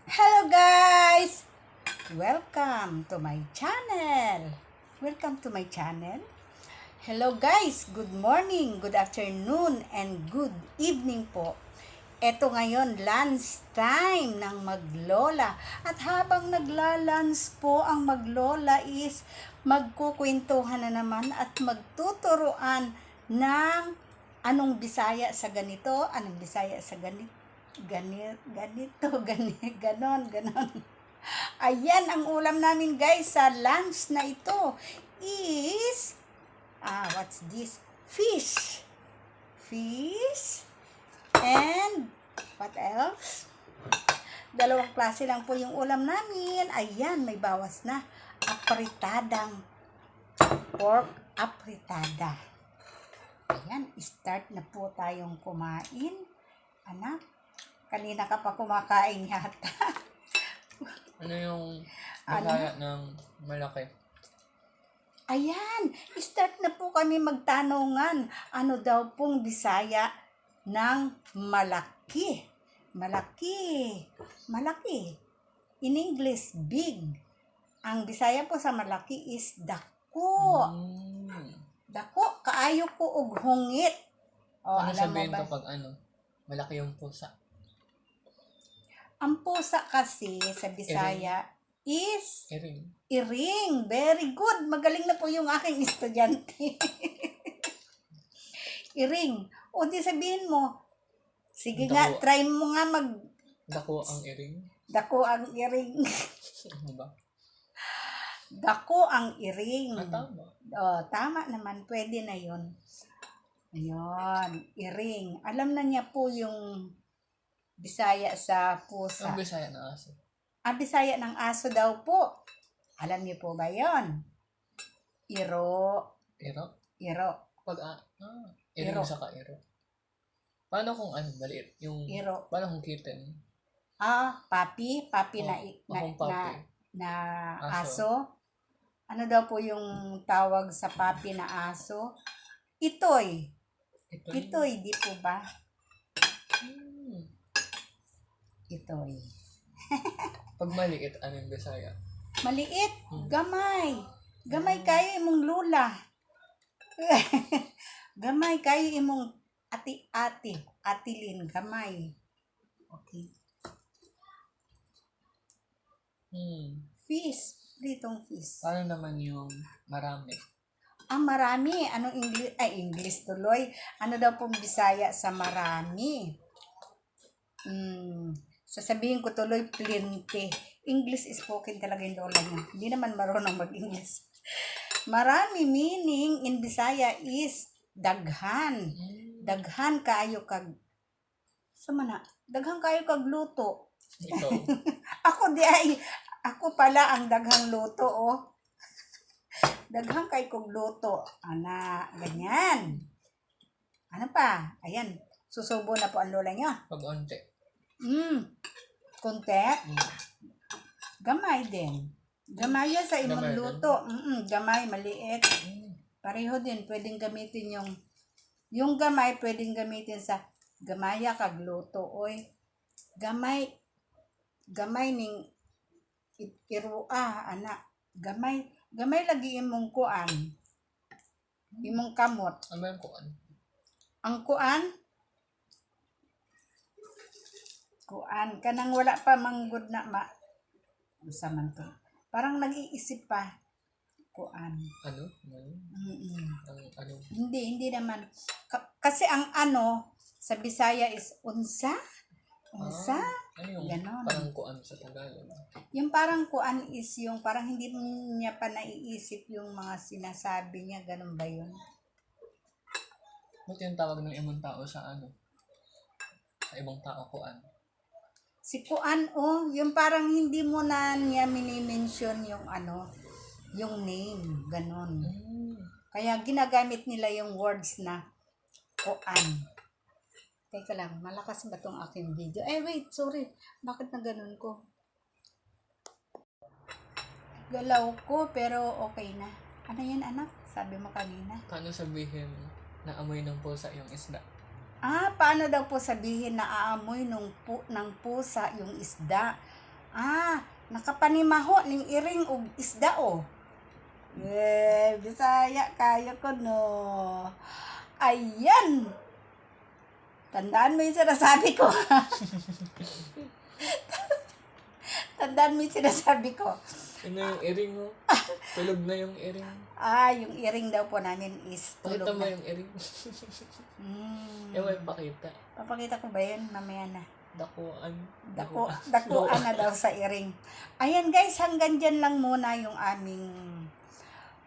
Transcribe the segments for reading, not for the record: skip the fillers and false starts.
Hello guys! Welcome to my channel. Welcome to my channel. Hello guys, good morning, good afternoon, and good evening po. Eto ngayon, lunch time ng maglola. At habang nagla-lunch po ang maglola is magkukwentuhan na naman at magtuturuan ng anong Bisaya sa ganito, anong Bisaya sa ganito. Ganon. Ayan, ang ulam namin guys sa lunch na ito is, what's this? Fish. And, what else? Dalawang klase lang po yung ulam namin. Ayan, may bawas na. Apritadang pork apritada. Ayan, start na po tayong kumain. Anak, kanina ka pa kumakain yata. Ano yung Bisaya ng malaki? Ayan, start na po kami magtanungan. Ano daw pong Bisaya ng malaki? Malaki. In English, big. Ang Bisaya po sa malaki is dako. Dako, kaayo ko og hungit. Ano Alam mo sabihin ba? kapag malaki yung pusa? Ang pusa kasi sa Bisaya is Iring. iring. Very good. Magaling na po yung aking estudyante. Iring. O di sabihin mo. Sige nga, try mo nga Dako ang iring? Dako ang iring. Ano ba? Dako ang iring. Tama. Tama naman. Pwede na yun. Ayun. Iring. Alam na niya po yung Bisaya sa pusa. Ang Bisaya ng aso. Ang Bisaya ng aso daw po. Alam niyo po ba yon? Iro. Pag iring Iro. saka iro. Paano kung maliit? Yung Iro. paano kung kitten? Papi na aso. Ano daw po yung tawag sa papi na aso? Itoy. Itoy, di po ba? Itoy. Pag maliit, anong Bisaya? Maliit, gamay. Gamay kayo imong lula. Gamay kayo imong atilin, gamay. Okay. Fish, pritong fish. Paano naman yung marami? Ang marami, anong English tuloy. Ano daw pong Bisaya sa marami? Sasabihin ko tuloy, plenty. English spoken talaga yung lola niya. Hindi naman marunong mag-English. Marami meaning in Bisaya is daghan. Daghan kaayo kag daghan kaayo kag luto. Ikaw. Ako pala ang daghang luto, oh. Daghang kay kog luto. Ganyan. Ano pa? Ayan. Susubo na po ang lola niyo. Pag-onte. Konti. Gamay din. Gamay yan sa imong Gamay luto. Gamay, maliit. Pareho din. Pwedeng gamitin yung gamay, pwedeng gamitin sa gamaya kag luto. Oy. Gamay ning irua, anak. Gamay lagi imong kuan. Imong kamot. Ano ba yung kuan? Ang kuan, kanang wala pa manggod na usa man to. Parang nag-iisip pa. Kuan. Ano? Ano? Hindi naman. Kasi ang sa Bisaya is unsa? Unsa? Ano yung Ganon. parang kuan sa Tagalog? Yung parang kuan is yung parang hindi niya pa naiisip yung mga sinasabi niya. Ganon ba yun? Ba't yung tawag ng ibang tao sa sa ibang tao kuan? Si kuan, yung parang hindi mo na niya minimension yung yung name. Ganon. Kaya ginagamit nila yung words na kuan. Teka lang, malakas ba tong aking video? Wait, sorry. Bakit na ganun ko? Galaw ko, pero okay na. Ano yan, anak? Sabi mo kanina. Paano sabihin na amoy ng pusa yung isda? Paano daw po sabihin na aamoy ng pusa yung isda? Nakapanimaho ning iring og isda o. Bisaya kayo ko no. Ayan. Tandaan mo yung sinasabi ko. Tandaan mo yung sinasabi ko. Ano yung earring mo? Tulog na yung earring. Yung earring daw po namin is Pakita tulog mo na. yung earring. Mm. Yung may pakita. Papakita ko ba yun? Mamaya na. Dakuan. Dakuan na daw sa earring. Ayan guys, hanggang dyan lang muna yung aming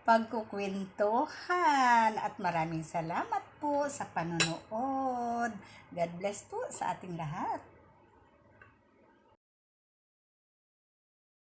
pagkukwentuhan. At maraming salamat po sa panonood. God bless po sa ating lahat.